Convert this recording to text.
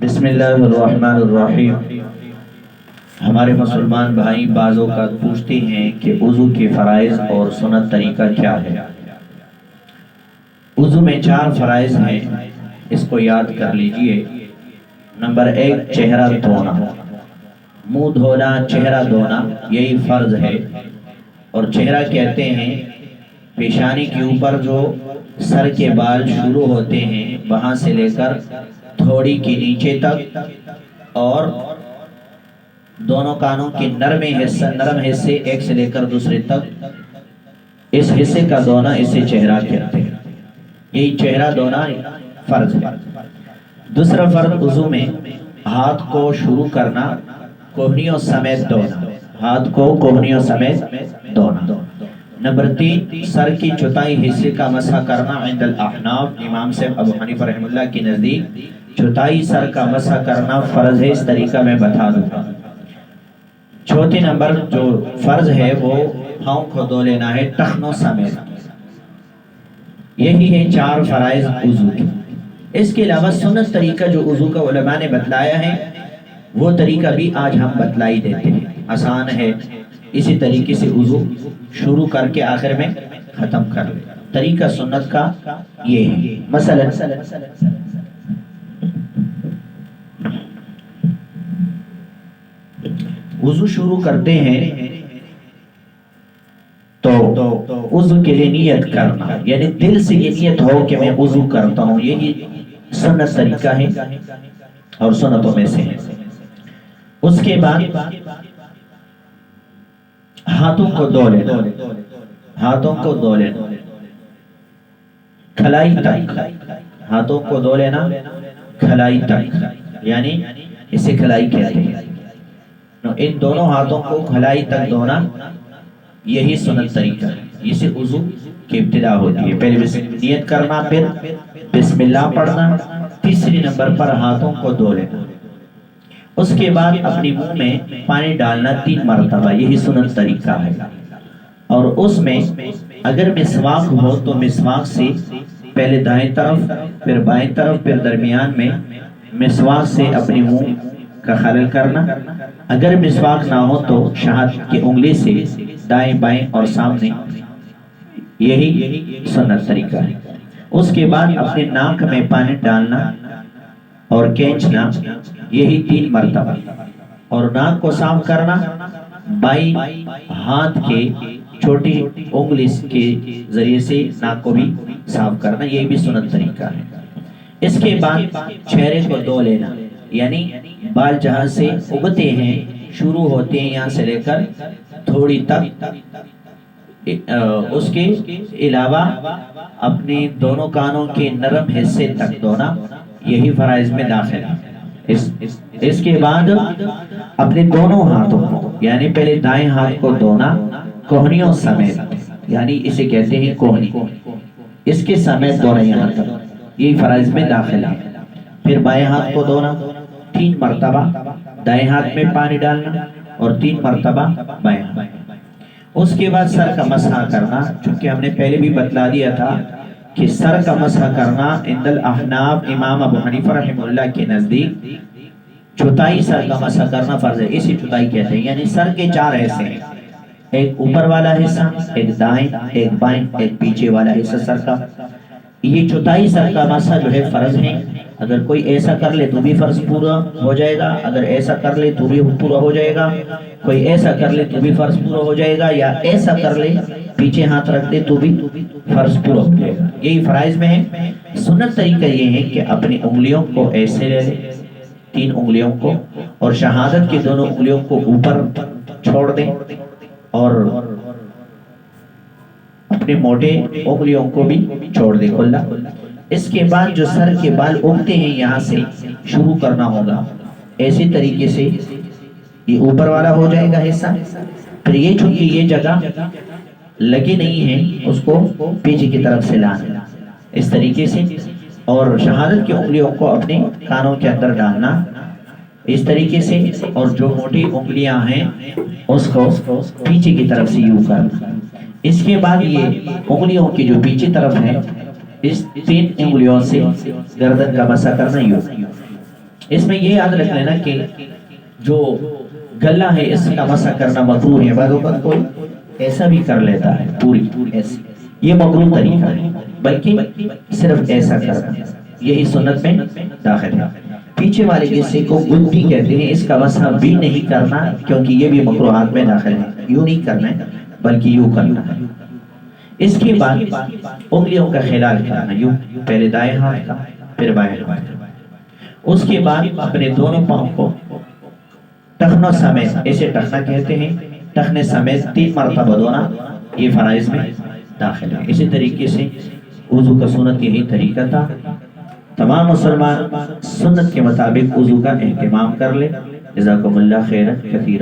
بسم اللہ الرحمن الرحیم۔ ہمارے مسلمان بھائی بعض اوقات پوچھتے ہیں کہ وضو کے فرائض اور سنت طریقہ کیا ہے۔ وضو میں 4 فرائض ہیں، اس کو یاد کر لیجئے۔ نمبر 1 چہرہ دھونا، منہ دھونا، چہرہ دھونا، یہی فرض ہے۔ اور چہرہ کہتے ہیں پیشانی کے اوپر جو سر کے بال شروع ہوتے ہیں وہاں سے لے کر تھوڑی کے نیچے تک، اور دونوں کانوں کے نرم حصے ایک سے لے کر دوسرے تک، اس حصے کا دھونا اسے چہرہ کہتے ہیں۔ یہی چہرہ دھونا فرض ہے۔ دوسرا فرض وضو میں ہاتھ کو شروع کرنا، کوہنیوں سمیت دھونا، ہاتھ کو کوہنیوں سمیت دھونا۔ نمبر 3 سر کی چوتھائی حصے کا مسح کرنا۔ عند الاحناف، امام صاحب ابو حنیفہ رحمہ اللہ کے نزدیک چوتھائی سر کا مسح کرنا فرض ہے، اس طریقہ میں بتا دوں گا۔ چوتھے نمبر جو فرض ہے وہ پاؤں کو دھو لینا ہے ٹخنوں سمیت۔ یہی ہے 4 فرائض وضو کے۔ اس کے علاوہ سنت طریقہ جو وضو کا علماء نے بتلایا ہے وہ طریقہ بھی آج ہم بتلائی دیتے ہیں، آسان ہے۔ اسی طریقے سے وضو شروع کر کے آخر میں ختم کر لے۔ طریقہ سنت کا یہ ہے۔ مثلا وضو شروع کرتے ہیں تو وضو کے لیے نیت کرنا، یعنی دل سے یہ نیت ہو کہ میں وضو کرتا ہوں، یہی سنت طریقہ ہے اور سنتوں میں سے ہے۔ اس کے بعد ہاتھوں کو دھو لینا، ہاتھوں کو دھو لینا کھلائی تک، ہاتھوں کو دھو لینا کھلائی تک، یعنی اسے کھلائی کہتے ہیں۔ ان دونوں ہاتھوں کو کھلائی تک دھونا یہی سنت طریقہ ہے۔ اسے وضو کی ابتدا ہوتی ہے۔ پہلے نیت کرنا، پھر بسم اللہ پڑھنا، تیسری نمبر پر ہاتھوں کو دھو لینا۔ اس کے بعد اپنی منہ میں پانی ڈالنا 3 مرتبہ، یہی سنت طریقہ ہے۔ اور اس میں اگر مسواک ہو تو مسواک سے پہلے دائیں طرف، پھر بائیں طرف، پھر درمیان میں مسواک سے اپنی منہ کا خلل کرنا۔ اگر مسواک نہ ہو تو شہادت کی انگلی سے دائیں بائیں اور سامنے، یہی سنت طریقہ ہے۔ اس کے بعد اپنے ناک میں پانی ڈالنا اور کھینچنا، یہی 3 مرتبہ۔ اور ناک کو صاف کرنا، بائیں ہاتھ کے چھوٹی انگلی کے ذریعے سے ناک کو بھی صاف کرنا، یہ بھی سنت طریقہ ہے۔ اس کے بعد چہرے کو دھو لینا، یعنی بال جہاں سے اگتے ہیں، شروع ہوتے ہیں یہاں سے لے کر تھوڑی تک، اس کے علاوہ اپنے دونوں کانوں کے نرم حصے تک دھونا، یہی فرائض میں داخل ہے۔ اس کے بعد اپنے دونوں ہاتھوں کو، یعنی پہلے دائیں ہاتھ کو دھونا کوہنیوں سمیت، یعنی اسے کہتے ہیں کوہنی، اس کے سمیت دھونا یہاں تک، یہی فرائض میں داخل ہے۔ پھر بائیں ہاتھ کو دھونا 3 مرتبہ، دائیں ہاتھ میں پانی ڈالنا اور 3 مرتبہ بائیں ہاتھ۔ اس کے بعد سر کا مسح کرنا، چونکہ ہم نے پہلے بھی بتلا دیا تھا کہ سر کا مسح کرنا عند الاحناف، امام ابو حنیفہ رحمہ اللہ کے نزدیک چوتھائی سر کا مسح کرنا فرض ہے، اسی چوتھائی کہتے ہیں۔ یعنی سر کے 4 حصے ہیں، ایک اوپر والا حصہ، ایک دائیں، ایک بائیں، ایک پیچھے والا حصہ سر کا۔ یہ چوتھائی سر کا مسح جو ہے فرض ہے۔ اگر کوئی ایسا کر لے تو بھی فرض پورا ہو جائے گا، اگر ایسا کر لے تو بھی پورا ہو جائے گا، کوئی ایسا کر لے تو بھی فرض پورا ہو جائے گا، یا ایسا کر لے پیچھے ہاتھ رکھ دے تو بھی فرض پورا ہو جائے گا، یہی فرائض میں ہے۔ سنت طریقہ یہ ہے کہ اپنی انگلیوں کو ایسے لے لے، 3 انگلیوں کو، اور شہادت کی دونوں انگلیوں کو اوپر چھوڑ دیں، اور اپنے موٹے انگلیوں کو بھی چھوڑ دے کھلا۔ اس کے بعد جو سر کے بال اگتے ہیں یہاں سے شروع کرنا ہوگا، ایسی طریقے سے یہ اوپر والا ہو جائے گا حصہ، پھر یہ چونکہ یہ جگہ لگی نہیں ہے اس کو پیچھے کی طرف سے لانا اس طریقے سے، اور شہادت کی انگلیوں کو اپنے کانوں کے اندر ڈالنا اس طریقے سے، اور جو موٹی انگلیاں ہیں اس کو پیچھے کی طرف سے یوں کرنا۔ اس کے بعد یہ انگلیوں کی جو پیچھے طرف ہے اس 3 انگلیوں سے گردن کا مسح کرنا یوں، اس میں یہ یاد رکھ لینا کہ جو گلہ ہے اس کا مسح کرنا مکروہ ہے، بعض اوقات کوئی ایسا بھی کر لیتا ہے پوری ایسی، یہ مکروہ طریقہ ہے، بلکہ صرف ایسا کرنا یہی سنت میں داخل ہے۔ پیچھے والے حصے کو گدی کہتے ہیں، اس کا مسح بھی نہیں کرنا کیونکہ یہ بھی مکروہات میں داخل ہے، یوں نہیں کرنا ہے بلکہ یوں کرنا ہے۔ اس کے بعد انگلیوں کا خلال کرنا، یوں پہلے دائیں ہاتھ کا پھر بائیں ہاتھ کا، اس کے بعد اپنے دونوں پاؤں کو ٹخنوں سمیت، اسے ٹخنا کہتے ہیں، ٹخنے سمیت 3 مرتبہ دھونا، یہ فرائض میں داخل ہے۔ اسی طریقے سے وضو کا سنت یہی طریقہ تھا، تمام مسلمان سنت کے مطابق وضو کا اہتمام کر لے۔ جزاکم اللہ خیرا کثیرا۔